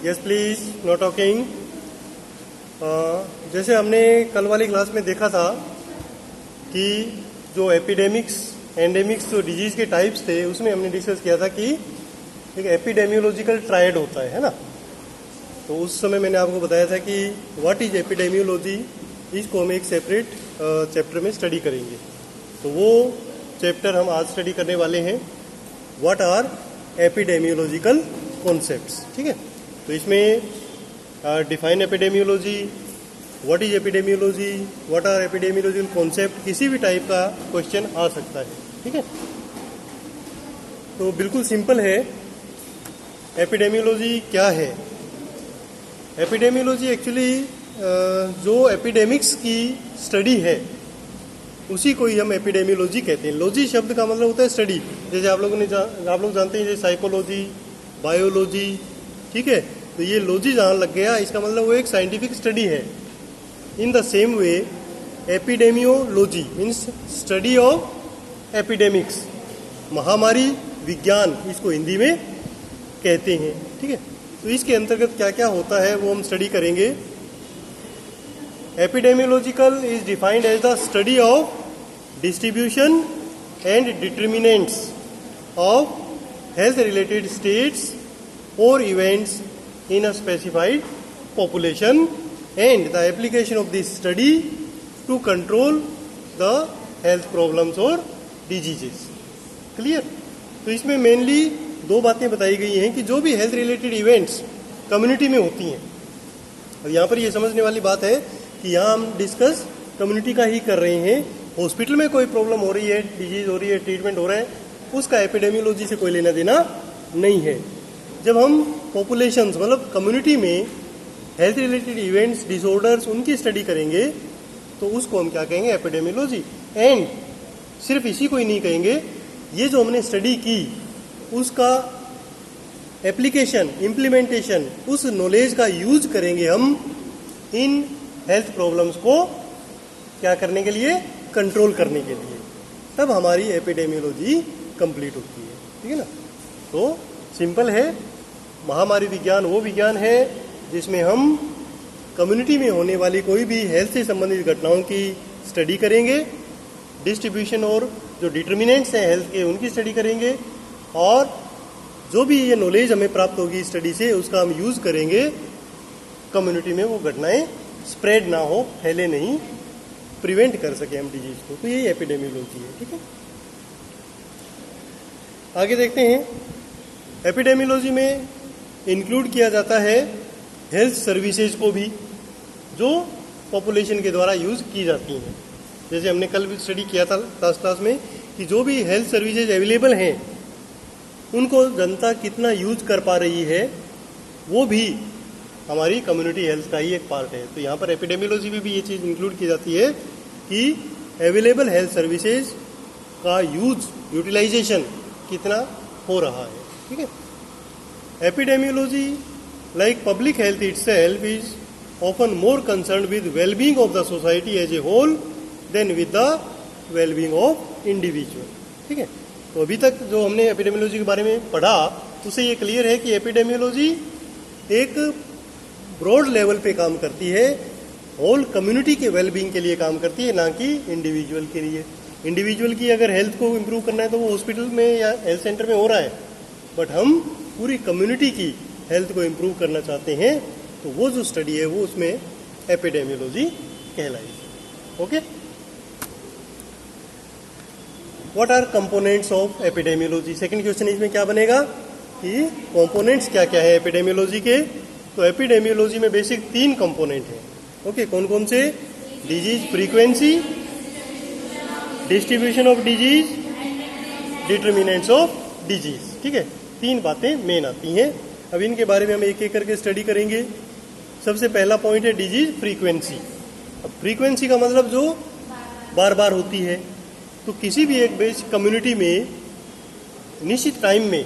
Yes please, know talking. जैसे हमने कल वाली क्लास में देखा था कि जो एपिडेमिक्स एंडेमिक्स जो डिजीज के टाइप्स थे उसमें हमने डिस्कस किया था कि एक एपिडेमियोलॉजिकल ट्रायड होता है ना। तो उस समय मैंने आपको बताया था कि व्हाट इज एपिडेमियोलॉजी, इसको हम एक सेपरेट चैप्टर में स्टडी करेंगे। तो वो चैप्टर हम आज स्टडी करने वाले हैं, व्हाट आर एपिडेमियोलॉजिकल कॉन्सेप्ट्स। ठीक है, तो इसमें define epidemiology, what is epidemiology, what are epidemiological concept, किसी भी टाइप का क्वेश्चन आ सकता है। ठीक है, तो बिल्कुल सिंपल है। एपिडेमियोलॉजी क्या है? एपिडेमियोलॉजी एक्चुअली जो एपिडेमिक्स की स्टडी है उसी को ही हम एपिडेमियोलॉजी कहते हैं। लॉजी शब्द का मतलब होता है स्टडी। जैसे आप लोग जानते हैं जैसे साइकोलॉजी, बायोलॉजी, ठीक है, तो ये लॉजी जहाँ लग गया इसका मतलब वो एक साइंटिफिक स्टडी है। इन the same way epidemiology means study of epidemics, महामारी विज्ञान इसको हिंदी में कहते हैं। ठीक है, तो इसके अंतर्गत क्या क्या होता है वो हम स्टडी करेंगे। Epidemiological is defined as the study of distribution and determinants of health related states और events in a specified population and the application of this study to control the health problems और diseases. Clear? तो इसमें mainly दो बातें बताई गई हैं कि जो भी हेल्थ रिलेटेड इवेंट्स कम्युनिटी में होती हैं, और यहाँ पर ये समझने वाली बात है कि यहाँ हम डिस्कस कम्युनिटी का ही कर रहे हैं। हॉस्पिटल में कोई प्रॉब्लम हो रही है, डिजीज हो रही है, ट्रीटमेंट हो रहा है, उसका एपिडेमियोलॉजी से कोई लेना देना नहीं है। जब हम पॉपुलेशंस मतलब कम्युनिटी में हेल्थ रिलेटेड इवेंट्स, डिसऑर्डर्स, उनकी स्टडी करेंगे तो उसको हम क्या कहेंगे? एपिडेमियोलॉजी। एंड सिर्फ इसी को ही नहीं कहेंगे, ये जो हमने स्टडी की उसका एप्लीकेशन, इम्प्लीमेंटेशन, उस नॉलेज का यूज करेंगे हम इन हेल्थ प्रॉब्लम्स को क्या करने के लिए? कंट्रोल करने के लिए। तब हमारी एपिडेमियोलॉजी कंप्लीट होती है। ठीक है ना? तो सिंपल है, महामारी विज्ञान वो विज्ञान है जिसमें हम कम्युनिटी में होने वाली कोई भी हेल्थ से संबंधित घटनाओं की स्टडी करेंगे, डिस्ट्रीब्यूशन और जो डिटर्मिनेंट्स हैं हेल्थ के उनकी स्टडी करेंगे, और जो भी ये नॉलेज हमें प्राप्त होगी स्टडी से उसका हम यूज़ करेंगे कम्युनिटी में, वो घटनाएं स्प्रेड ना हो, फैले नहीं, प्रिवेंट कर सके हम डिजीज को। तो यही एपिडेमियोलॉजी है। ठीक है, आगे देखते हैं। एपिडेमियोलॉजी में इंक्लूड किया जाता है हेल्थ सर्विसेज को भी, जो पॉपुलेशन के द्वारा यूज़ की जाती हैं। जैसे हमने कल भी स्टडी किया था क्लास में कि जो भी हेल्थ सर्विसेज अवेलेबल हैं उनको जनता कितना यूज कर पा रही है, वो भी हमारी कम्युनिटी हेल्थ का ही एक पार्ट है। तो यहाँ पर एपिडेमियोलॉजी में भी ये चीज़ इंक्लूड की जाती है कि अवेलेबल हेल्थ सर्विसेज का यूटिलाइजेशन कितना हो रहा है। ठीक है, epidemiology like public health itself is often more concern with wellbeing of the society as a whole than with the wellbeing of individual. ठीक है, तो अभी तक जो हमने एपिडेमियोलॉजी के बारे में पढ़ा उससे ये क्लियर है कि एपिडेमियोलॉजी एक ब्रॉड लेवल पे काम करती है, होल कम्युनिटी के वेलबींग के लिए काम करती है, ना कि इंडिविजुअल के लिए। इंडिविजुअल की अगर हेल्थ को इम्प्रूव करना है तो वो हॉस्पिटल में या हेल्थ सेंटर में हो रहा है, बट हम पूरी कम्युनिटी की हेल्थ को इम्प्रूव करना चाहते हैं तो वो जो स्टडी है वो उसमें एपिडेमियोलॉजी कहलाएगी। Okay, what are components of epidemiology? Second question इसमें क्या बनेगा कि कंपोनेंट्स क्या क्या है एपिडेमियोलॉजी के। तो एपिडेमियोलॉजी में बेसिक 3 कंपोनेंट हैं। ओके, कौन कौन से? Disease frequency, distribution of disease, determinants of disease. ठीक है, 3 बातें मेन आती हैं। अब इनके बारे में हम एक एक करके स्टडी करेंगे। सबसे पहला पॉइंट है डिजीज फ्रीक्वेंसी। अब फ्रीक्वेंसी का मतलब जो बार बार होती है। तो किसी भी एक बेस कम्युनिटी में निश्चित टाइम में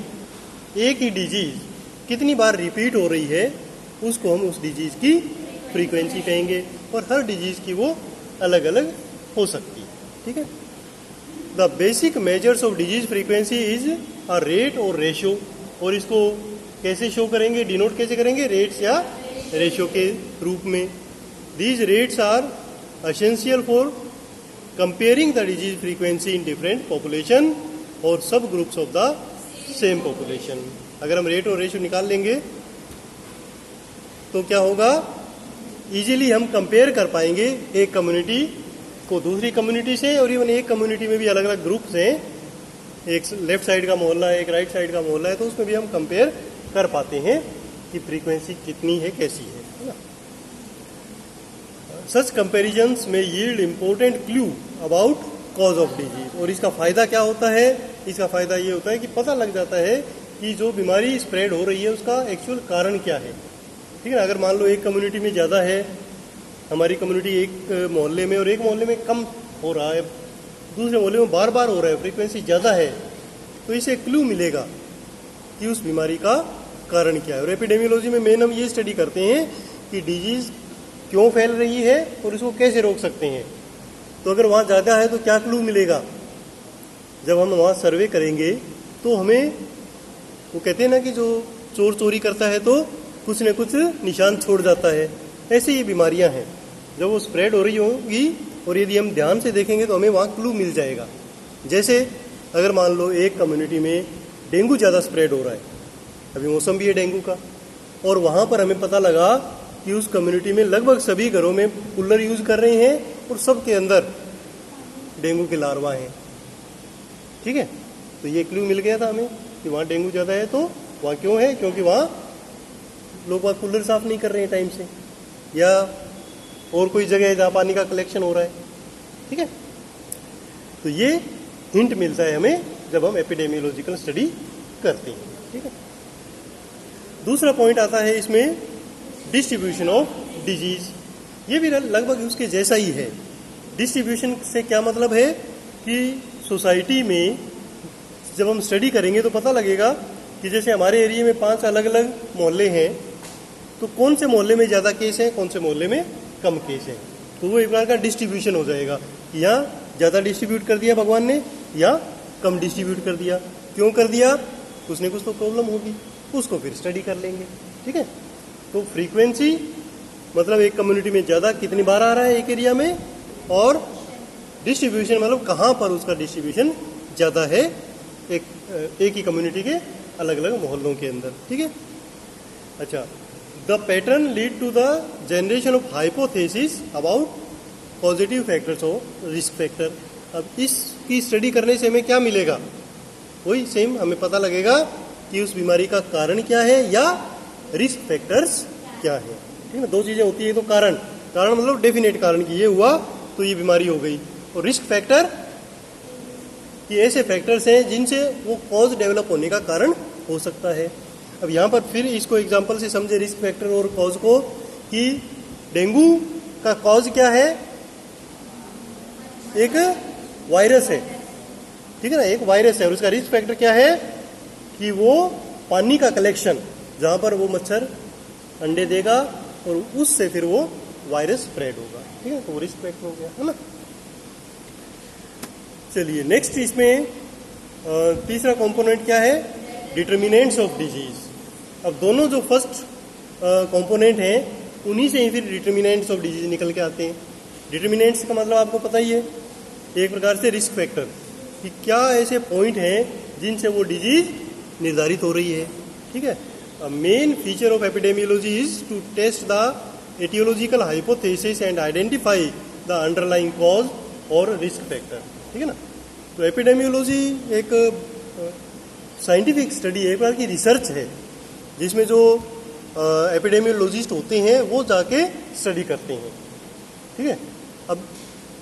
एक ही डिजीज कितनी बार रिपीट हो रही है उसको हम उस डिजीज की फ्रीक्वेंसी कहेंगे, और हर डिजीज की वो अलग अलग हो सकती है। ठीक है, the basic measures of disease frequency is a rate और रेशियो, और इसको कैसे शो करेंगे, डिनोट कैसे करेंगे, रेट्स या रेशियो के रूप में. These rates are essential for comparing the disease frequency in different population और subgroups of the same population. अगर हम रेट और रेशियो निकाल लेंगे तो क्या होगा, इजीली हम कंपेयर कर पाएंगे एक कम्युनिटी को दूसरी कम्युनिटी से, और इवन एक कम्युनिटी में भी अलग अलग ग्रुप्स हैं, एक लेफ्ट साइड का मोहल्ला है, एक राइट साइड का मोहल्ला है, तो उसमें भी हम कंपेयर कर पाते हैं कि फ्रीक्वेंसी कितनी है, कैसी है ना. सच कंपेरिजन्स में yield important clue about cause of disease. और इसका फायदा क्या होता है, इसका फायदा ये होता है कि पता लग जाता है कि जो बीमारी स्प्रेड हो रही है उसका एक्चुअल कारण क्या है. ठीक है ना. अगर मान लो एक कम्युनिटी में ज़्यादा है, हमारी कम्युनिटी एक मोहल्ले में, और एक मोहल्ले में कम हो रहा है, दूसरे मोहल्ले में बार बार हो रहा है, फ्रीक्वेंसी ज़्यादा है, तो इसे क्लू मिलेगा कि उस बीमारी का कारण क्या है. और एपिडेमियोलॉजी में मेन हम ये स्टडी करते हैं कि डिजीज़ क्यों फैल रही है और इसको कैसे रोक सकते हैं. तो अगर वहाँ ज़्यादा है तो क्या क्लू मिलेगा. जब हम वहाँ सर्वे करेंगे तो हमें, वो कहते हैं ना कि जो चोर चोरी करता है तो कुछ न कुछ निशान छोड़ जाता है, ऐसे ये बीमारियां हैं. जब वो स्प्रेड हो रही होगी और यदि हम ध्यान से देखेंगे तो हमें वहाँ क्लू मिल जाएगा. जैसे अगर मान लो एक कम्युनिटी में डेंगू ज़्यादा स्प्रेड हो रहा है, अभी मौसम भी है डेंगू का, और वहाँ पर हमें पता लगा कि उस कम्युनिटी में लगभग सभी घरों में कूलर यूज़ कर रहे हैं और सबके अंदर डेंगू के लार्वा हैं. ठीक है, तो ये क्लू मिल गया था हमें कि वहाँ डेंगू ज़्यादा है. तो वहाँ क्यों है, क्योंकि वहाँ लोग वहाँ कूलर साफ नहीं कर रहे हैं टाइम से, या और कोई जगह है जहाँ पानी का कलेक्शन हो रहा है. ठीक है, तो ये हिंट मिलता है हमें जब हम एपिडेमियोलॉजिकल स्टडी करते हैं. ठीक है, दूसरा पॉइंट आता है इसमें डिस्ट्रीब्यूशन ऑफ डिजीज. ये भी लगभग उसके जैसा ही है. डिस्ट्रीब्यूशन से क्या मतलब है कि सोसाइटी में जब हम स्टडी करेंगे तो पता लगेगा कि जैसे हमारे एरिया में 5 अलग अलग मोहल्ले हैं, तो कौन से मोहल्ले में ज़्यादा केस है, कौन से मोहल्ले में कम केस है. तो वो एक बार का डिस्ट्रीब्यूशन हो जाएगा कि यहाँ ज़्यादा डिस्ट्रीब्यूट कर दिया भगवान ने या कम डिस्ट्रीब्यूट कर दिया. क्यों कर दिया, कुछ न कुछ तो प्रॉब्लम होगी, उसको फिर स्टडी कर लेंगे. ठीक है, तो फ्रीक्वेंसी मतलब एक कम्युनिटी में ज़्यादा कितनी बार आ रहा है एक एरिया में, और डिस्ट्रीब्यूशन मतलब कहाँ पर उसका डिस्ट्रीब्यूशन ज़्यादा है एक ही कम्युनिटी के अलग अलग मोहल्लों के अंदर. ठीक है, अच्छा. The pattern lead to the generation of hypothesis about positive factors और रिस्क फैक्टर. अब इसकी स्टडी करने से हमें क्या मिलेगा, वही सेम हमें पता लगेगा कि उस बीमारी का कारण क्या है या रिस्क फैक्टर्स क्या है. ठीक है, दो चीज़ें होती है. तो कारण मतलब डेफिनेट कारण कि ये हुआ तो ये बीमारी हो गई, और रिस्क फैक्टर ये ऐसे फैक्टर्स हैं जिनसे वो कॉज डेवलप होने का कारण हो सकता है. अब यहाँ पर फिर इसको एग्जांपल से समझे रिस्क फैक्टर और कॉज को, कि डेंगू का कॉज क्या है, एक वायरस है. ठीक है ना, एक वायरस है, और उसका रिस्क फैक्टर क्या है कि वो पानी का कलेक्शन, जहाँ पर वो मच्छर अंडे देगा और उससे फिर वो वायरस स्प्रेड होगा. ठीक है, तो वो रिस्क फैक्टर हो गया, है ना. चलिए नेक्स्ट इसमें तीसरा कंपोनेंट क्या है, डिटर्मिनेंट्स ऑफ डिजीज. अब दोनों जो फर्स्ट कंपोनेंट हैं उन्हीं से ही फिर डिटर्मिनेंट्स ऑफ डिजीज निकल के आते हैं. डिटर्मिनेंट्स का मतलब आपको पता ही है, एक प्रकार से रिस्क फैक्टर, कि क्या ऐसे पॉइंट हैं जिनसे वो डिजीज निर्धारित हो रही है. ठीक है, main feature of epidemiology is to test the etiological hypothesis and identify the underlying cause और रिस्क फैक्टर. ठीक है ना. तो एपिडेमियोलॉजी एक साइंटिफिक स्टडी है, एक प्रकार की रिसर्च है, जिसमें जो एपिडेमियोलॉजिस्ट होते हैं वो जाके स्टडी करते हैं. ठीक है, अब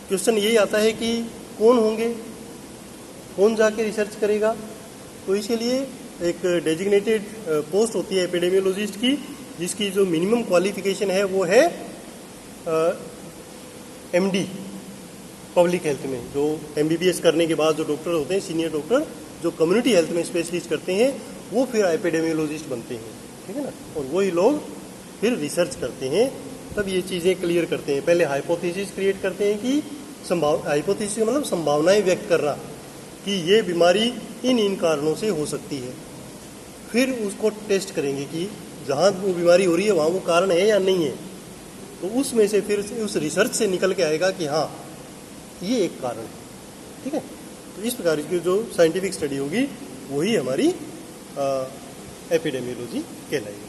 क्वेश्चन यही आता है कि कौन होंगे, कौन जाके रिसर्च करेगा. तो इसके लिए एक डेजिग्नेटेड पोस्ट होती है एपिडेमियोलॉजिस्ट की, जिसकी जो मिनिमम क्वालिफिकेशन है वो है MD पब्लिक हेल्थ में. जो MBBS करने के बाद जो डॉक्टर होते हैं, सीनियर डॉक्टर, जो कम्युनिटी हेल्थ में स्पेशलिस्ट करते हैं, वो फिर एपिडेमियोलॉजिस्ट बनते हैं. ठीक है ना, और वही लोग फिर रिसर्च करते हैं, तब ये चीज़ें क्लियर करते हैं. पहले हाइपोथेसिस क्रिएट करते हैं कि हाइपोथेसिस मतलब संभावनाएं व्यक्त करना कि ये बीमारी इन कारणों से हो सकती है. फिर उसको टेस्ट करेंगे कि जहाँ वो बीमारी हो रही है वहाँ वो कारण है या नहीं है। तो उसमें से फिर उस रिसर्च से निकल के आएगा कि हाँ ये एक कारण है। ठीक है, तो इस प्रकार की जो साइंटिफिक स्टडी होगी वही हमारी एपिडेमियोलॉजी कहलाएगी।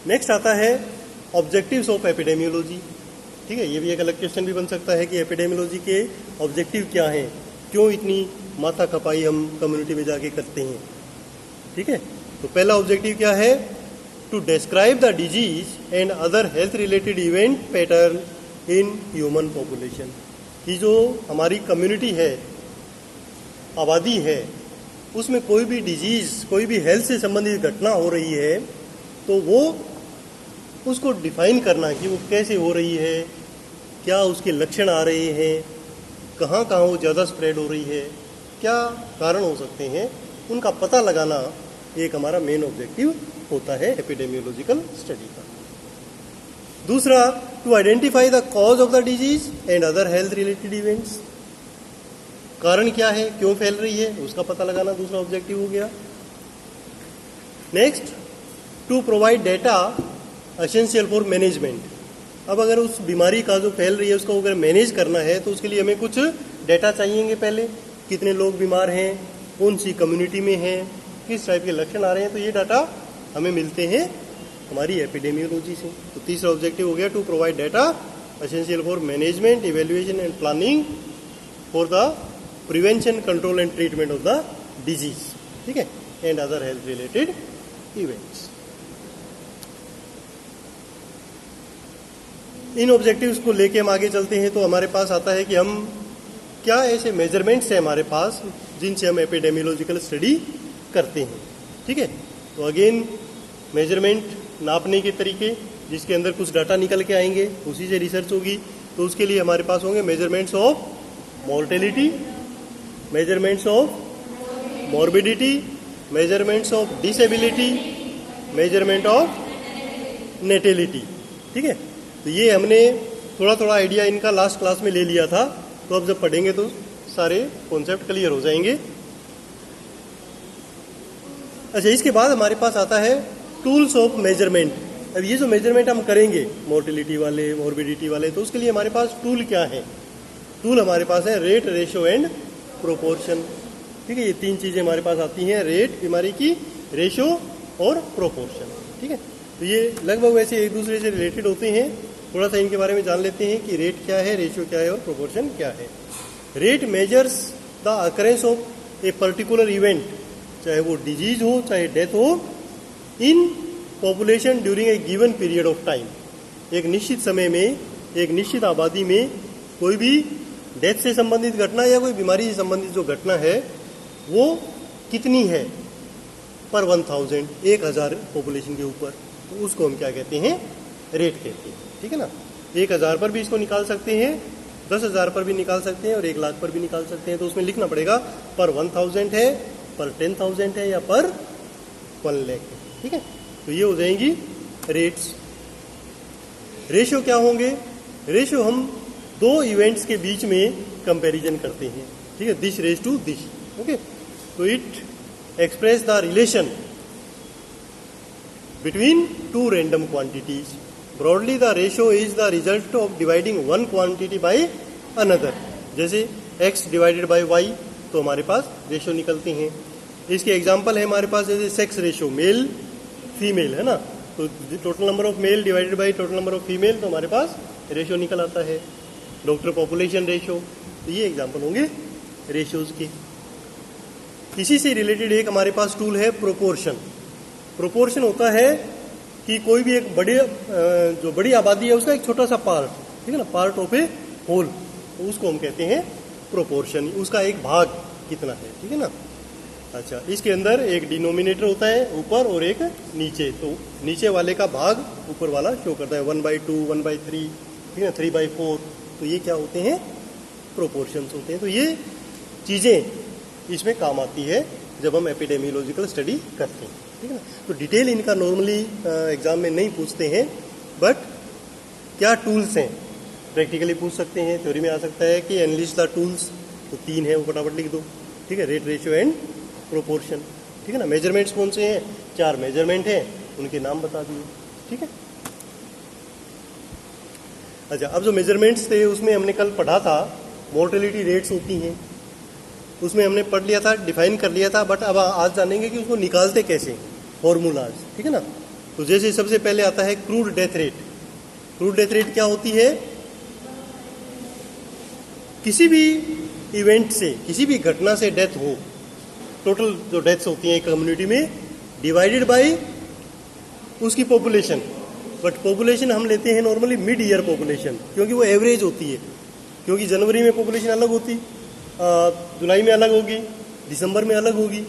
नेक्स्ट आता है ऑब्जेक्टिव्स ऑफ एपिडेमियोलॉजी। ठीक है, ये भी एक अलग क्वेश्चन भी बन सकता है कि एपिडेमियोलॉजी के ऑब्जेक्टिव क्या हैं, क्यों इतनी माथा खपाई हम कम्युनिटी में जाके करते हैं। ठीक है, तो पहला ऑब्जेक्टिव क्या है, to describe the disease and other health related event pattern in human population. कि जो हमारी कम्युनिटी है, आबादी है, उसमें कोई भी डिजीज, कोई भी हेल्थ से संबंधित घटना हो रही है तो वो उसको डिफाइन करना कि वो कैसे हो रही है, क्या उसके लक्षण आ रहे हैं, कहाँ कहाँ वो ज़्यादा स्प्रेड हो रही है, क्या कारण हो सकते हैं, उनका पता लगाना एक हमारा मेन ऑब्जेक्टिव होता है एपिडेमियोलॉजिकल स्टडी का। दूसरा, to identify the cause of the disease and other health related events. कारण क्या है, क्यों फैल रही है, उसका पता लगाना दूसरा ऑब्जेक्टिव हो गया। Next, to provide data essential for management. अब अगर उस बीमारी का जो फैल रही है उसको अगर मैनेज करना है तो उसके लिए हमें कुछ डेटा चाहिएंगे। पहले कितने लोग बीमार हैं, कौन सी कम्युनिटी में हैं, किस टाइप के लक्षण आ रहे हैं, तो ये डाटा हमें मिलते हैं हमारी एपिडेमियोलॉजी से। तो तीसरा ऑब्जेक्टिव हो गया to provide data essential for management, evaluation and planning for the prevention, control and treatment of the disease. ठीक है, and other health related events. इन ऑब्जेक्टिव्स को लेके हम आगे चलते हैं तो हमारे पास आता है कि हम क्या ऐसे मेजरमेंट्स हैं हमारे पास जिनसे हम एपिडेमियोलॉजिकल स्टडी करते हैं। ठीक है, तो अगेन मेजरमेंट, नापने के तरीके, जिसके अंदर कुछ डाटा निकल के आएंगे, उसी से रिसर्च होगी। तो उसके लिए हमारे पास होंगे measurements of mortality, measurements of morbidity, measurements of disability, measurement of natality. ठीक है, तो ये हमने थोड़ा थोड़ा आइडिया इनका लास्ट क्लास में ले लिया था, तो अब जब पढ़ेंगे तो सारे कॉन्सेप्ट क्लियर हो जाएंगे। अच्छा, इसके बाद हमारे पास आता है टूल्स ऑफ मेजरमेंट। अब ये जो मेजरमेंट हम करेंगे मोर्टेलिटी वाले, मॉर्बिडिटी वाले, तो उसके लिए हमारे पास टूल क्या है। टूल हमारे पास है रेट, रेशो एंड प्रोपोर्शन। ठीक है, ये तीन चीजें हमारे पास आती हैं, रेट बीमारी की, रेशो और प्रोपोर्शन। ठीक है, तो ये लगभग वैसे एक दूसरे से रिलेटेड होते हैं। थोड़ा सा इनके बारे में जान लेते हैं कि रेट क्या है, रेशियो क्या है और प्रोपोर्शन क्या है। Rate measures the occurrence of a particular event, चाहे वो डिजीज हो चाहे डेथ हो, in population during a given period of time. एक निश्चित समय में, एक निश्चित आबादी में कोई भी डेथ से संबंधित घटना या कोई बीमारी से संबंधित जो घटना है वो कितनी है पर 1000, 1000 पॉपुलेशन के ऊपर, तो उसको हम क्या कहते हैं, रेट कहते हैं। ठीक है ना, 1000 पर भी इसको निकाल सकते हैं, 10,000 पर भी निकाल सकते हैं और 1 लाख पर भी निकाल सकते हैं। तो उसमें लिखना पड़ेगा पर 1000 है, पर 10,000 है या पर 1 लाख है। ठीक है, तो ये हो जाएंगी रेट्स। रेशियो क्या होंगे, रेशियो हम दो इवेंट्स के बीच में कंपैरिजन करते हैं। ठीक है, this raise to this. Okay, तो it express the relation between two random quantities. Broadly the ratio is the result of dividing one quantity by another. जैसे x डिवाइडेड बाय y, तो हमारे पास रेशियो निकलते हैं। इसके एग्जांपल है हमारे पास जैसे सेक्स रेशियो, मेल फीमेल है ना, तो total number of male divided by total number of female, तो हमारे पास रेशियो निकल आता है। डॉक्टर पॉपुलेशन रेशियो, तो ये एग्जांपल होंगे रेशियोज के। इसी से रिलेटेड एक हमारे पास टूल है प्रोपोर्शन। प्रोपोर्शन होता है कि कोई भी एक जो बड़ी आबादी है उसका एक छोटा सा पार्ट, ठीक है ना, पार्ट ऑफ ए होल, तो उसको हम कहते हैं प्रोपोर्शन। उसका एक भाग कितना है, ठीक है ना। अच्छा, इसके अंदर एक डिनोमिनेटर होता है ऊपर और एक नीचे, तो नीचे वाले का भाग ऊपर वाला शो करता है 1/2, 1/3, ठीक है, 3/4, तो ये क्या होते हैं, प्रोपोर्शंस होते हैं। तो ये चीज़ें इसमें काम आती है जब हम एपिडेमियोलॉजिकल स्टडी करते हैं, ठीक है ना। तो डिटेल इनका नॉर्मली एग्जाम में नहीं पूछते हैं, बट क्या टूल्स हैं प्रैक्टिकली पूछ सकते हैं। थ्योरी में आ सकता है कि एनालिस्ट द टूल्स, तो 3 है वो फटाफट लिख दो, ठीक है, रेट, रेशियो एंड प्रोपोर्शन। ठीक है ना। मेजरमेंट्स कौन से हैं, 4 मेजरमेंट हैं, उनके नाम बता दिए, ठीक है। अच्छा, अब जो मेजरमेंट्स थे उसमें हमने कल पढ़ा था मोर्टेलिटी रेट्स होती हैं, उसमें हमने पढ़ लिया था, डिफाइन कर लिया था, बट अब आज जानेंगे कि उसको निकालते कैसे, फॉर्मूलाज, ठीक है ना। तो जैसे सबसे पहले आता है crude death rate. Crude death rate क्या होती है, किसी भी इवेंट से, किसी भी घटना से डेथ हो, टोटल जो डेथ्स होती हैं एक कम्युनिटी में, डिवाइडेड बाय उसकी पॉपुलेशन। बट पॉपुलेशन हम लेते हैं नॉर्मली मिड ईयर पॉपुलेशन, क्योंकि वो एवरेज होती है, क्योंकि जनवरी में पॉपुलेशन अलग होती, जुलाई में अलग होगी, दिसंबर में अलग होगी,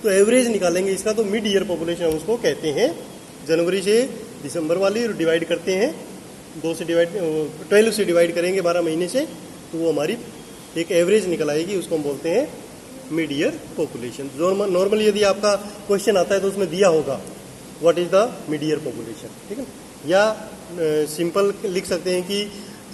तो एवरेज निकालेंगे इसका, तो मिड ईयर पॉपुलेशन हम उसको कहते हैं। जनवरी से दिसंबर वाली डिवाइड करते हैं, 12 से डिवाइड करेंगे 12 महीने से, तो वो हमारी एक एवरेज निकल आएगी, उसको हम बोलते हैं मिड ईयर पॉपुलेशन। नॉर्मली यदि आपका क्वेश्चन आता है तो उसमें दिया होगा what is the mid year population, ठीक है। या सिंपल लिख सकते हैं कि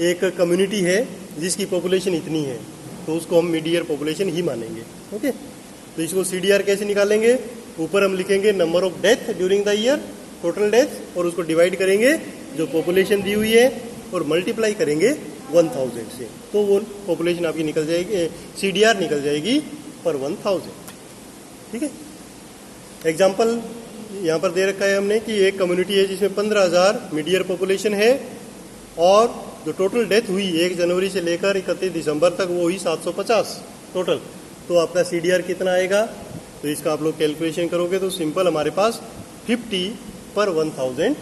एक कम्युनिटी है जिसकी पॉपुलेशन इतनी है, तो उसको हम मिड ईयर पॉपुलेशन ही मानेंगे, ओके। तो इसको CDR कैसे निकालेंगे, ऊपर हम लिखेंगे number of death during the year, total death, और उसको डिवाइड करेंगे जो पॉपुलेशन दी हुई है और मल्टीप्लाई करेंगे 1000 से, तो वो पॉपुलेशन आपकी निकल जाएगी, CDR निकल जाएगी पर 1000, ठीक है। एग्जाम्पल यहाँ पर दे रखा है हमने कि एक कम्युनिटी है जिसमें 15,000 मिड ईयर पॉपुलेशन है, और जो टोटल डेथ हुई 1 जनवरी से लेकर 31 दिसंबर तक वो हुई 750 टोटल, तो आपका CDR कितना आएगा, तो इसका आप लोग कैलकुलेशन करोगे तो सिंपल हमारे पास 50 पर 1000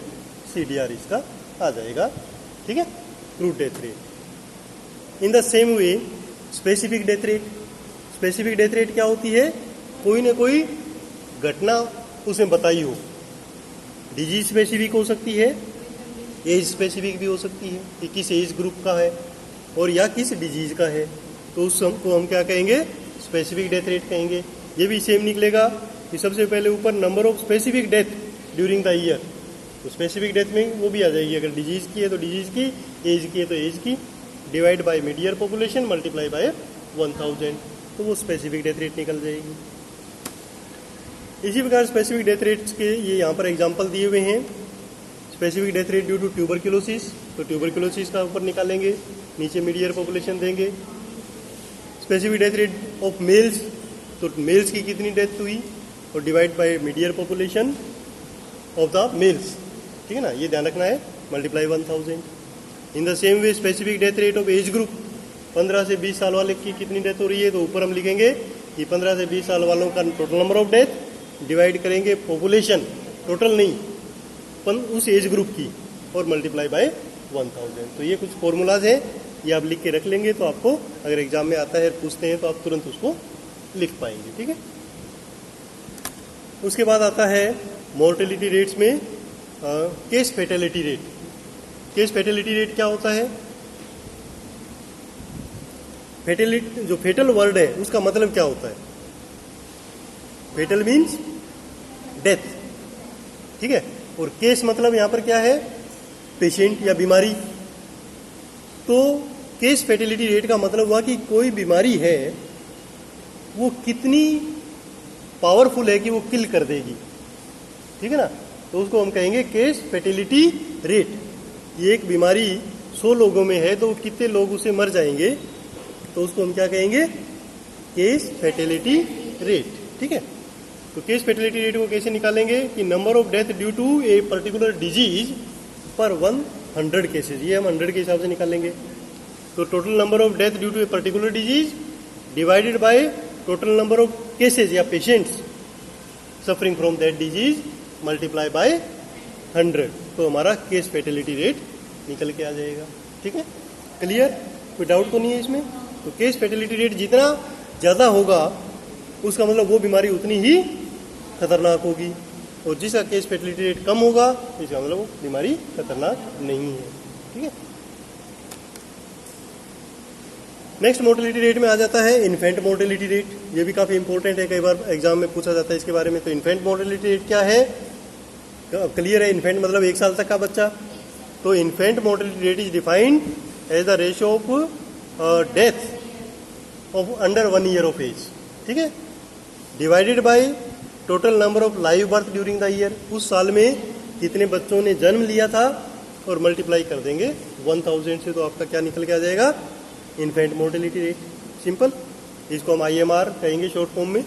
CDR इसका आ जाएगा, ठीक है, crude death rate. In the same way specific death rate. Specific death rate क्या होती है, कोई ना कोई घटना उसमें बताई हो, डिजीज स्पेसिफिक हो सकती है, एज स्पेसिफिक भी हो सकती है कि किस एज ग्रुप का है और या किस डिजीज का है, तो उसको हम क्या कहेंगे, स्पेसिफिक डेथ रेट कहेंगे। ये भी सेम निकलेगा कि सबसे पहले ऊपर number of specific death during the year, तो स्पेसिफिक डेथ में वो भी आ जाएगी, अगर डिजीज की है तो डिजीज की, एज की है तो एज की, divide by mid year population multiply by 1000, तो वो स्पेसिफिक डेथ रेट निकल जाएगी। इसी प्रकार स्पेसिफिक डेथ रेट्स के ये यहाँ पर एग्जांपल दिए हुए हैं। Specific death rate due to tuberculosis, तो ट्यूबरक्यूलोसिस का ऊपर निकालेंगे, नीचे मिड ईयर पॉपुलेशन देंगे। Specific death rate of males, तो मेल्स की कितनी डेथ हुई और divide by mid year population of the males, ठीक है ना, ये ध्यान रखना है, multiply 1000। In the same way specific death rate of age group, 15 से 20 साल वाले की कितनी डेथ हो रही है, तो ऊपर हम लिखेंगे कि 15 से 20 साल वालों का total number of death divide करेंगे पॉपुलेशन, टोटल नहीं, उस एज ग्रुप की, और मल्टीप्लाई बाय 1000। तो ये कुछ फॉर्मूलाज हैं, ये आप लिख के रख लेंगे, तो आपको अगर एग्जाम में आता है पूछते हैं तो आप तुरंत उसको लिख पाएंगे, ठीक है। उसके बाद आता है मोर्टेलिटी रेट्स में case fatality rate. Case fatality rate क्या होता है, फेटेलिटी, जो फेटल वर्ड है उसका मतलब क्या होता है, फेटल मीन्स डेथ, ठीक है, और केस मतलब यहां पर क्या है, पेशेंट या बीमारी। तो केस फेटेलिटी रेट का मतलब हुआ कि कोई बीमारी है वो कितनी पावरफुल है कि वो किल कर देगी, ठीक है ना, तो उसको हम कहेंगे केस फेटेलिटी रेट। ये एक बीमारी 100 लोगों में है तो कितने लोग उसे मर जाएंगे, तो उसको हम क्या कहेंगे, केस फेटेलिटी रेट, ठीक है। तो केस फेटेलिटी रेट को कैसे निकालेंगे कि number of death due to a particular disease पर 100 केसेज, ये हम 100 के हिसाब से निकालेंगे। तो total number of death due to a particular disease divided by total number of cases या patients suffering from that disease multiply by 100, तो हमारा केस फेटेलिटी रेट निकल के आ जाएगा, ठीक है। क्लियर, कोई डाउट तो नहीं है इसमें। तो केस फेटेलिटी रेट जितना ज़्यादा होगा उसका मतलब वो बीमारी उतनी ही खतरनाक होगी, और जिसका केस फेटेलिटी रेट कम होगा इसका मतलब वो बीमारी खतरनाक नहीं है, ठीक है। नेक्स्ट मोर्टेलिटी रेट में आ जाता है इन्फेंट मोर्टेलिटी रेट। ये भी काफ़ी इंपॉर्टेंट है, कई बार एग्जाम में पूछा जाता है इसके बारे में। तो इन्फेंट मोर्टेलिटी रेट क्या है, क्लियर है, इन्फेंट मतलब 1 साल तक का बच्चा। तो infant mortality rate is defined as the ratio of death of under 1 year of age, ठीक है, divided by total number of live birth during the year, उस साल में कितने बच्चों ने जन्म लिया था, और मल्टीप्लाई कर देंगे 1000 से, तो आपका क्या निकल के आ जाएगा, इन्फेंट मोर्टेलिटी रेट। सिंपल, इसको हम IMR कहेंगे शॉर्ट फॉर्म में।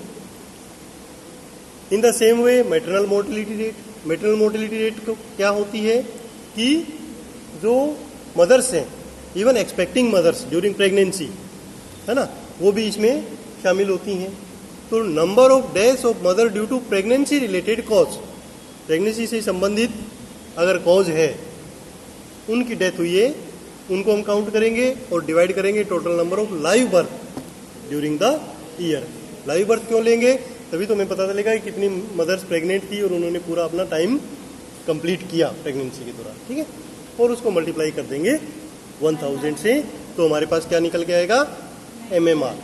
In the same way maternal mortality rate, maternal mortality rate को क्या होती है कि जो मदर्स हैं, even expecting mothers during pregnancy, है ना, वो भी इसमें शामिल होती हैं। तो number of deaths of mother due to pregnancy related cause, pregnancy से संबंधित अगर कॉज है, उनकी डेथ हुई है, उनको हम काउंट करेंगे और डिवाइड करेंगे total number of live birth during the year. Live birth क्यों लेंगे, तभी तो हमें पता चलेगा कि कितनी मदर्स प्रेग्नेंट थी और उन्होंने पूरा अपना टाइम कंप्लीट किया प्रेगनेंसी के दौरान, ठीक है, और उसको मल्टीप्लाई कर देंगे 1000 से, तो हमारे पास क्या निकल के आएगा, MMR,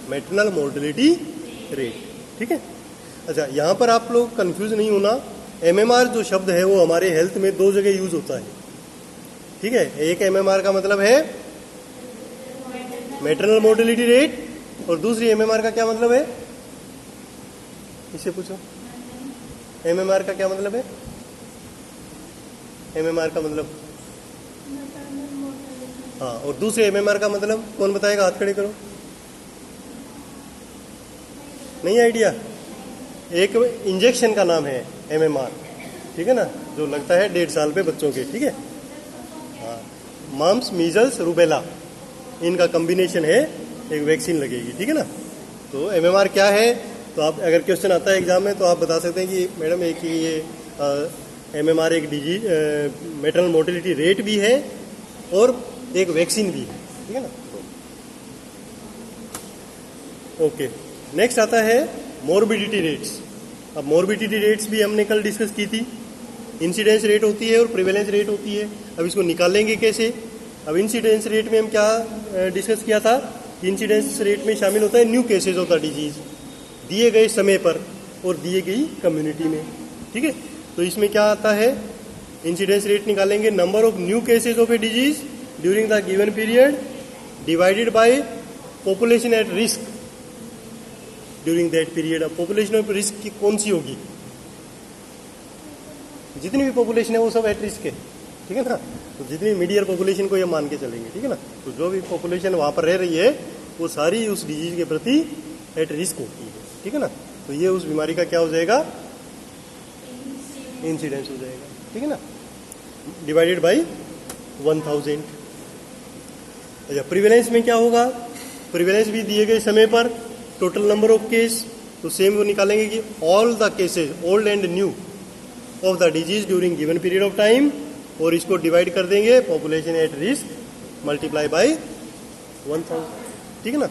मैटरनल मोर्टेलिटी रेट, ठीक है। अच्छा, यहाँ पर आप लोग कंफ्यूज नहीं होना, MMR जो शब्द है वो हमारे हेल्थ में 2 जगह यूज होता है, ठीक है। एक MMR का मतलब है मैटरनल मोर्टेलिटी रेट, और दूसरी MMR का क्या मतलब है, इससे पूछो, MMR का क्या मतलब है, MMR का मतलब, हाँ, और दूसरे MMR का मतलब कौन बताएगा, हाथ खड़े करो, नहीं आइडिया। एक इंजेक्शन का नाम है MMR, ठीक है ना, जो लगता है 1.5 साल पे बच्चों के, ठीक है। हाँ, मम्स, मीजल्स, रूबेला, इनका कॉम्बिनेशन है, एक वैक्सीन लगेगी, ठीक है ना। तो MMR क्या है, तो आप अगर क्वेश्चन आता है एग्जाम में तो आप बता सकते हैं कि मैडम एक ये MMR एक डिजीज मैटरनल मोर्टेलिटी रेट भी है और एक वैक्सीन भी है, ठीक है ना। ओके, नेक्स्ट आता है मोर्बिडिटी रेट्स। अब मोर्बिडिटी रेट्स भी हमने कल डिस्कस की थी। इंसिडेंस रेट होती है और प्रिवेलेंस रेट होती है। अब इसको निकालेंगे कैसे। अब इंसिडेंस रेट में हम क्या डिस्कस किया था, इंसिडेंस रेट में शामिल होता है new cases of the disease दिए गए समय पर और दिए गई कम्युनिटी में, ठीक है। तो इसमें क्या आता है, इंसिडेंस रेट निकालेंगे, number of new cases of a disease during the given period divided by population at risk during that period. अब पॉपुलेशन ऑफ रिस्क की कौन सी होगी, जितनी भी पॉपुलेशन है वो सब एट रिस्क है, ठीक है ना। तो जितनी मीडियर पॉपुलेशन को ये मान के चलेंगे, ठीक है ना। तो जो भी पॉपुलेशन वहाँ पर रह रही है वो सारी उस डिजीज के प्रति एट रिस्क होती है, ठीक है ना। तो ये उस बीमारी का क्या हो जाएगा, इंसिडेंस हो जाएगा, ठीक है ना, डिवाइडेड बाय 1000। अच्छा, प्रिवेलेंस में क्या होगा, प्रिवेलेंस भी दिए गए समय पर टोटल नंबर ऑफ केस, तो सेम वो निकालेंगे कि all the cases old and new of the disease during given period of time, और इसको डिवाइड कर देंगे population at risk multiply by 1000, ठीक है ना।